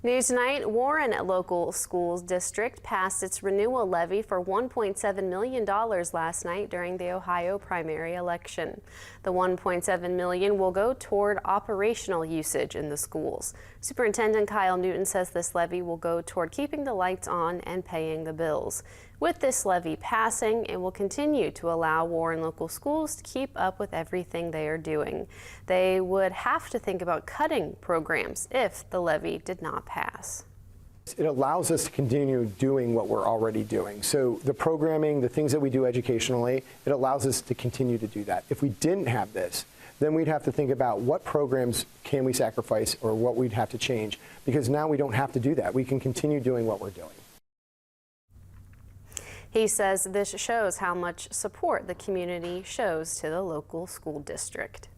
News tonight, Warren Local Schools District passed its renewal levy for $1.7 million last night during the Ohio primary election. The $1.7 million will go toward operational usage in the schools. Superintendent Kyle Newton says this levy will go toward keeping the lights on and paying the bills. With this levy passing, it will continue to allow Warren Local Schools to keep up with everything they are doing. They would have to think about cutting programs if the levy did not pass. It allows us to continue doing what we're already doing. So the programming, the things that we do educationally, it allows us to continue to do that. If we didn't have this, then we'd have to think about what programs can we sacrifice or what we'd have to change, because now we don't have to do that. We can continue doing what we're doing. He says this shows how much support the community shows to the local school district.